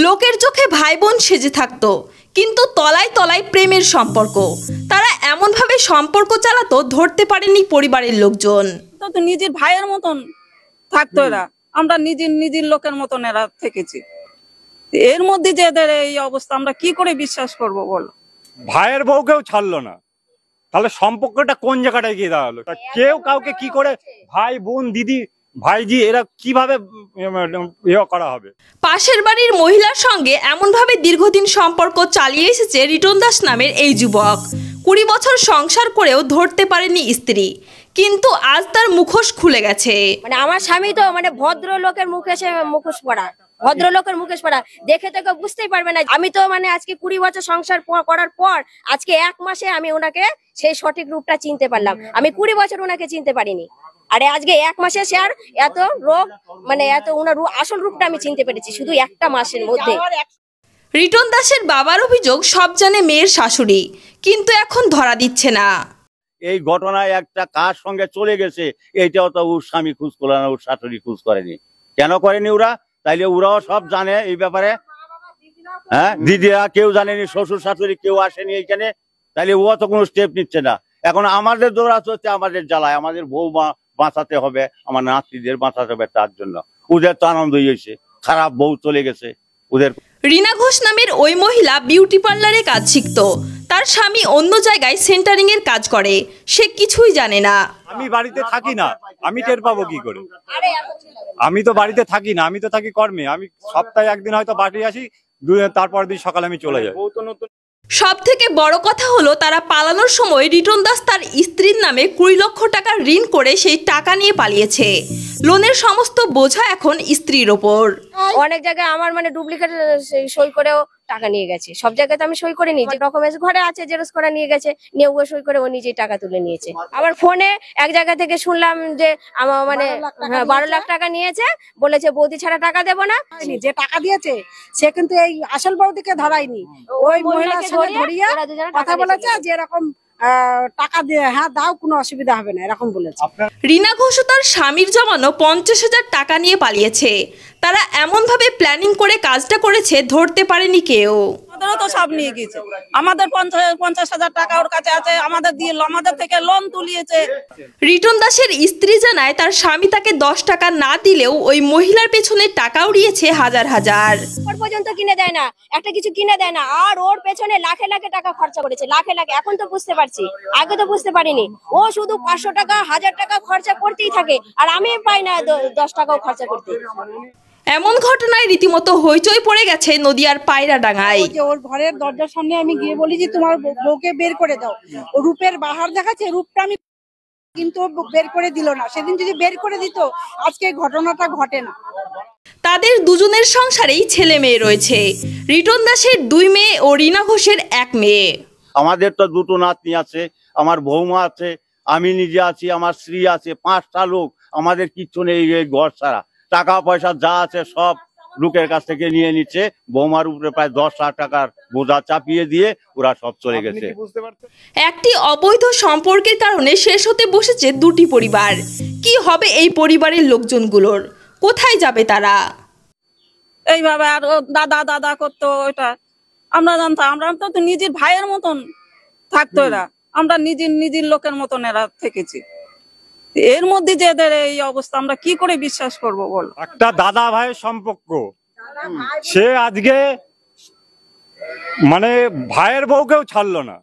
লোকের চোখে ভাই বোন সেজে থাকতো, কিন্তু তলায় তলায় প্রেমের সম্পর্ক। তারা এমন ভাবে সম্পর্ক চালাতো ধরতে পারেনি পরিবারের লোকজন। তো নিজের ভাইয়ের মতন থাকতো এরা, আমরা নিজের লোকের মতন এরা থেকেছি। এর মধ্যে যে এদের এই অবস্থা, আমরা কি করে বিশ্বাস করব বলো? ভাইয়ের বউকেও ছাড়লো না, তাহলে সম্পর্কটা কোন জায়গাটায় গিয়ে দাঁড়ালো? কেউ কাউকে কি করে ভাই বোন দিদি ভাইজি এরা কিভাবে করা হবে? পাশের বাড়ির মহিলার সঙ্গে এমন ভাবে দীর্ঘদিন সম্পর্ক চালিয়ে এসেছে রিটন দাস নামের এই যুবক। 20 বছর সংসার করেও ধরতে পারেনি স্ত্রী, কিন্তু আজ তার মুখোশ খুলে গেছে। মানে আমার স্বামী তো মানে ভদ্রলোকের মুখোশ পরা, ভদ্রলোকের মুখোশ পরা, দেখে তো কেউ বুঝতেই পারবে না। আমি তো মানে আজকে 20 বছর সংসার করার পর আজকে 1 মাসে আমি ওনাকে সেই সঠিক রূপটা চিনতে পারলাম। আমি 20 বছর ওনাকে চিনতে পারিনি, আরে আজকে 1 মাসে স্যার এত রোগ মানে এত ওনার আসল রূপটা আমি চিনতে পেরেছি শুধু 1 মাসের মধ্যে। রিটন দাসের বাবার অভিযোগ সব জানে মেয়ের শাশুড়ি, কিন্তু এখন ধরা দিচ্ছে না। এই ঘটনায় একটা কার সঙ্গে চলে গেছে এইটাও তো ওর স্বামী খোঁজ করলো না, ওর শাশুড়ি খোঁজ করেনি। কেন করেনি ওরা? তাইলে ওরাও সব জানে এই ব্যাপারে। হ্যাঁ, দিদিরা কেউ জানেনি, শ্বশুর শাশুড়ি কেউ আসেনি এইখানে, তাইলে ও তো কোনো স্টেপ নিচ্ছে না। এখন আমাদের দৌড়াতে হচ্ছে, আমাদের জ্বালায়, আমাদের বউমা বাঁচাতে হবে, আমার নাতিদের বাঁচাতে হবে। তার জন্য ওদের তো আনন্দ হয়েছে, খারাপ বউ চলে গেছে ওদের। রিনা ঘোষ নামের ওই মহিলা বিউটি পার্লারে কাজ শিখত। তার স্বামী অন্য জায়গায় সেন্টারিং এর কাজ করে, সে কিছুই জানে না। আমি বাড়িতে থাকি না, আমি টের পাবো কি করে? আমি তো বাড়িতে থাকি না, আমি তো থাকি কর্মে। আমি সপ্তাহে একদিন হয়তো বাড়ি আসি, তারপর দিন সকালে আমি চলে যাই। সব থেকে বড় কথা হলো, তারা পালানোর সময় রিটন দাস তার স্ত্রীর নামে 20 লক্ষ টাকা ঋণ করে সেই টাকা নিয়ে পালিয়েছে। লোনের সমস্ত বোঝা এখন স্ত্রীর ওপর। অনেক জায়গায় আমার মানে ডুপ্লিকেট সই করেও টাকা নিয়ে গেছে, সব জায়গায় তো আমি সই করে নিয়েছি। ডকুমেন্টস ঘরে আছে, জেরক্স করে নিয়ে গেছে, নিয়ে ও সই করে ও নিজেই টাকা তুলে নিয়েছে। আবার ফোনে এক জায়গা থেকে শুনলাম যে আমার মানে 12 লাখ টাকা নিয়েছে, বলেছে বৌদি ছাড়া টাকা দেবো না। যে টাকা দিয়েছে সে কিন্তু এই আসল বৌদিকে ধরায়নি, ওই মহিলাকে ধরিয়ে কথা বলেছে যে এরকম টাকা দিয়ে হ্যাঁ দাও, কোনো অসুবিধা হবে না, এরকম বলেছে। রিনা ঘোষ তার স্বামীর জমানো 50,000 টাকা নিয়ে পালিয়েছে। তারা এমন ভাবে প্ল্যানিং করে কাজটা করেছে ধরতে পারেনি কেউ। আমাদেরও তো সব নিয়ে গেছে, আমাদের 50,000 টাকা ওর কাছে আছে, আমাদের দিয়ে আমাদের থেকে লোন তুলিয়েছে। রিটন দাসের স্ত্রী জানায়, তার স্বামী তাকে 10 টাকা না দিলেও ওই মহিলার পেছনে টাকা উড়িয়েছে হাজার হাজার। ওর পর্যন্ত কিনে দেয় না, একটা কিছু কিনে দেয় না, আর ওর পেছনে লাখে লাখে টাকা খরচা করেছে, লাখে লাখে। এখন তো বুঝতে পারছি, আগে তো বুঝতে পারিনি। ও শুধু 500 টাকা 1000 টাকা খরচা করতেই থাকে, আর আমি পাই না 10 টাকাও খরচা করতে। এমন ঘটনায় রীতিমতো হইচই পড়ে গেছে নদিয়ার পায়রাডাঙ্গায়। ওর ঘরের দরজার সামনে আমি গিয়ে বলি যে তোমার বউকে বের করে দাও, ও রূপের বাহার দেখাচ্ছে, রূপটা আমি কিন্তু বের করে দিল না। সেদিন যদি বের করে দিত আজকে ঘটনাটা ঘটে না। তাদের দুজনের সংসারেই ছেলে মেয়ে রয়েছে। রিটন দাসের 2 মেয়ে ও রিনা ঘোষের 1 মেয়ে। আমাদের তো 2টো নাতনি আছে, আমার বৌমা আছে, আমি নিজে আছি, আমার স্ত্রী আছে, 5টা লোক। আমাদের কিচ্ছু নেই এই ঘর ছাড়া। টাকা পয়সা যা আছে সব লোকের কাছ থেকে নিয়ে নিচ্ছে। বৌমার উপরে প্রায় 10 লাখ টাকার বোঝা চাপিয়ে দিয়ে ওরা সব চলে গেছে। একটি অবৈধ সম্পর্কের কারণে শেষ হতে বসেছে 2টি পরিবার। কি হবে এই পরিবারের লোকজনগুলোর? কোথায় যাবে তারা? এইভাবে আর দাদা দাদা করতো, ওইটা আমরা জানতাম। আমরা তো নিজের ভাইয়ের মতন থাকতো এরা, আমরা নিজের লোকের মতন এরা থেকেছি। এর মধ্যে যে এদের এই অবস্থা, আমরা কি করে বিশ্বাস করব বলো? একটা দাদা ভাইয়ের সম্পর্ক, সে আজকে মানে ভাইয়ের বউকেও ছাড়লো না।